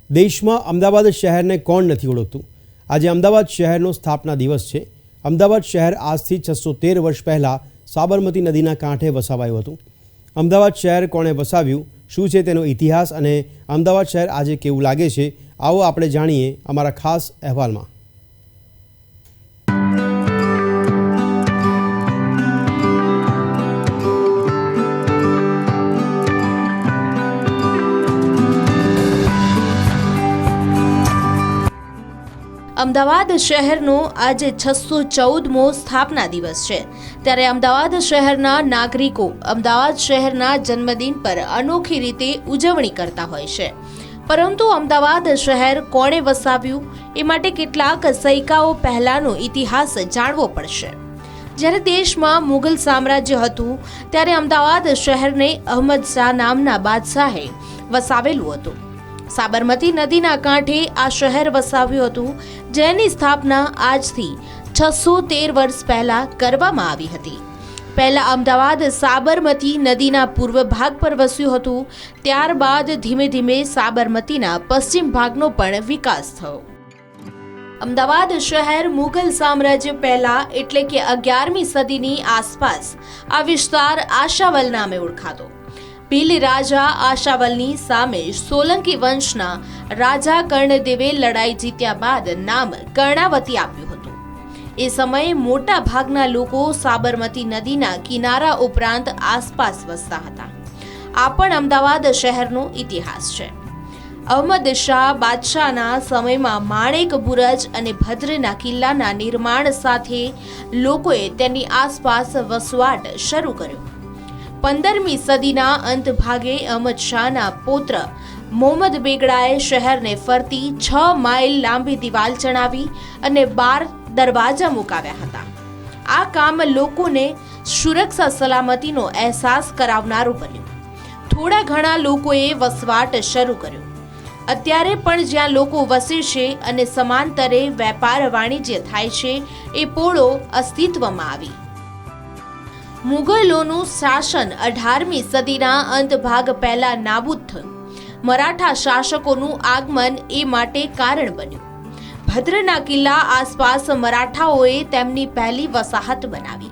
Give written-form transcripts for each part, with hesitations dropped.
દેશમાં અમદાવાદ શહેરને કોણ નથી ઓળખતું? આજે અમદાવાદ શહેરનો સ્થાપના દિવસ છે. અમદાવાદ શહેર આજથી 613 વર્ષ પહેલાં સાબરમતી નદીના કાંઠે વસાવાયું હતું. અમદાવાદ શહેર કોણે વસાવ્યું, શું છે તેનો ઇતિહાસ અને અમદાવાદ શહેર આજે કેવું લાગે છે, આવો આપણે જાણીએ અમારા ખાસ અહેવાલમાં. અમદાવાદ શહેરનો આજે 614મો સ્થાપના દિવસ છે. ત્યારે અમદાવાદ શહેરના નાગરિકો અમદાવાદ શહેરના જન્મદિન પર અનોખી રીતે ઉજવણી કરતા હોય છે. પરંતુ અમદાવાદ શહેર કોણે વસાવ્યું એ માટે કેટલાક સૈકાઓ પહેલાનો ઇતિહાસ જાણવો પડશે. જ્યારે દેશમાં મુગલ સામ્રાજ્ય હતું ત્યારે અમદાવાદ શહેરને અહમદ શાહ નામના બાદશાહે વસાવેલું હતું. સાબરમતી નદીના કાંઠે આ શહેર વસાવ્યું હતું, જેની સ્થાપના આજથી 613 વર્ષ પહેલા કરવામાં આવી હતી. પહેલા અમદાવાદ સાબરમતી નદીના પૂર્વ ભાગ પર વસ્યું હતું. ત્યારબાદ ધીમે ધીમે સાબરમતીના પશ્ચિમ ભાગનો પણ વિકાસ થયો. અમદાવાદ શહેર મુગલ સામ્રાજ્ય પહેલા એટલે કે 11મી સદીની આસપાસ આ વિસ્તાર આશાવલ નામે ઓળખાતો. ભીલ રાજા આશાવલની સામે સોલંકી વંશના રાજા કર્ણદેવે લડાઈ જીત્યા બાદ નામ કર્ણાવતી આપ્યું હતું. એ સમયે મોટા ભાગના લોકો સાબરમતી નદીના કિનારા ઉપરાંત આસપાસ વસતા હતા. આ પણ અમદાવાદ શહેરનો ઇતિહાસ છે. અહમદ શાહ બાદશાહના સમયમાં માણેક બુરજ અને ભદ્રના કિલ્લાના નિર્માણ સાથે લોકોએ તેની આસપાસ વસવાટ શરૂ કર્યો. 15મી સદીના અંત ભાગે અહમદ શાહના પૌત્ર મોહમ્મદ બેગડાએ શહેરને ફરતી 6 માઇલ લાંબી દિવાલ ચણાવી અને 12 દરવાજા મુકાવ્યા હતા. આ કામ લોકોને સુરક્ષા સલામતીનો અહેસાસ કરાવનારું બન્યું. થોડા ઘણા લોકોએ વસવાટ શરૂ કર્યો. અત્યારે પણ જ્યાં લોકો વસે છે અને સમાંતરે વેપાર વાણિજ્ય થાય છે એ પોળો અસ્તિત્વમાં આવી. મુગલોનું શાસન 18મી સદીના અંત ભાગ પહેલા નાબૂદ થયું. મરાઠા શાસકોનું આગમન એ માટે કારણ બન્યું. ભદ્રના કિલ્લા આસપાસ મરાઠાઓએ તેમની પહેલી વસાહત બનાવી.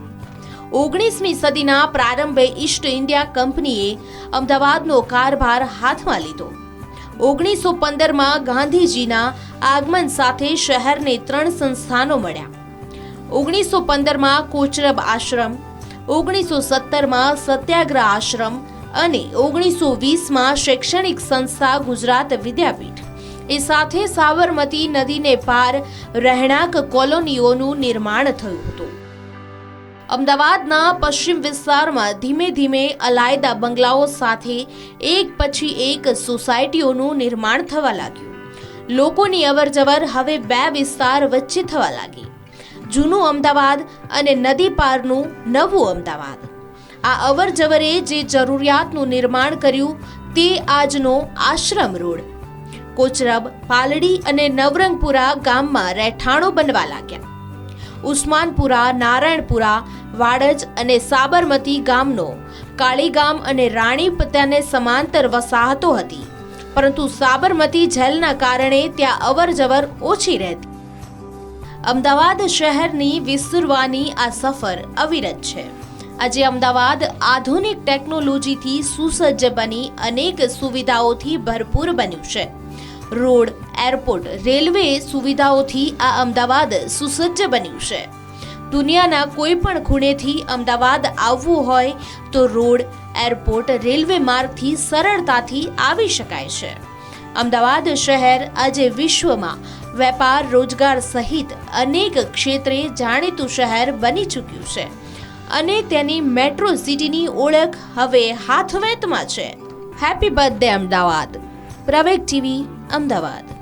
19મી સદીના પ્રારંભે ઈસ્ટ ઇન્ડિયા કંપનીએ અમદાવાદનો કારભાર હાથમાં લીધો. 1915માં ગાંધીજીના આગમન સાથે શહેરને 3 સંસ્થાનો મળ્યા. 1915માં કોચરબ આશ્રમ, 1917માં સત્યાગ્રહ આશ્રમ અને 1920માં શૈક્ષણિક સંસ્થા ગુજરાત વિદ્યાપીઠ. એ સાથે સાબરમતી નદીને પાર રહેણાંક કોલોનીઓનું નિર્માણ થયું હતું. અમદાવાદના પશ્ચિમ વિસ્તારમાં ધીમે ધીમે અલાયદા બંગલાઓ સાથે એક પછી એક સોસાયટીઓનું નિર્માણ થવા લાગ્યું. લોકોની અવરજવર હવે 2 વિસ્તાર વચ્ચે થવા લાગી, જૂનું અમદાવાદ અને નદી પારનું નવું અમદાવાદ. આ અવરજવરે જે જરૂરિયાતનું નિર્માણ કર્યું તે આજનો આશ્રમ રોડ. કોચરબ, પાલડી અને નવરંગપુરા ગામમાં રહેઠાણો બનવા લાગ્યા. ઉસ્માનપુરા, નારાયણપુરા, વાડજ અને સાબરમતી ગામનો કાળીગામ અને રાણીપ તેને સમાંતર વસાહતો હતી, પરંતુ સાબરમતી જેલના કારણે ત્યાં અવરજવર ઓછી રહેતી. અમદાવાદ શહેરની વિસ્તરવાની આ સફર અવિરત છે. આજે અમદાવાદ આધુનિક ટેકનોલોજીથી સુસજ્જ બની અનેક સુવિધાઓથી ભરપૂર બન્યું છે. રોડ, એરપોર્ટ, રેલવે સુવિધાઓથી આ અમદાવાદ સુસજ્જ બન્યું છે. દુનિયાના કોઈ પણ ખૂણેથી અમદાવાદ આવવું હોય તો રોડ, એરપોર્ટ, રેલવે માર્ગથી સરળતાથી આવી શકાય છે. અમદાવાદ શહેર આજે વિશ્વમાં વેપાર, રોજગાર સહિત અનેક ક્ષેત્રે જાણીતું શહેર બની ચૂક્યું છે અને તેની મેટ્રો સિટીની ઓળખ હવે હાથવેતમાં છે. Happy birthday Ahmedabad. પ્રવેગ ટીવી, અમદાવાદ.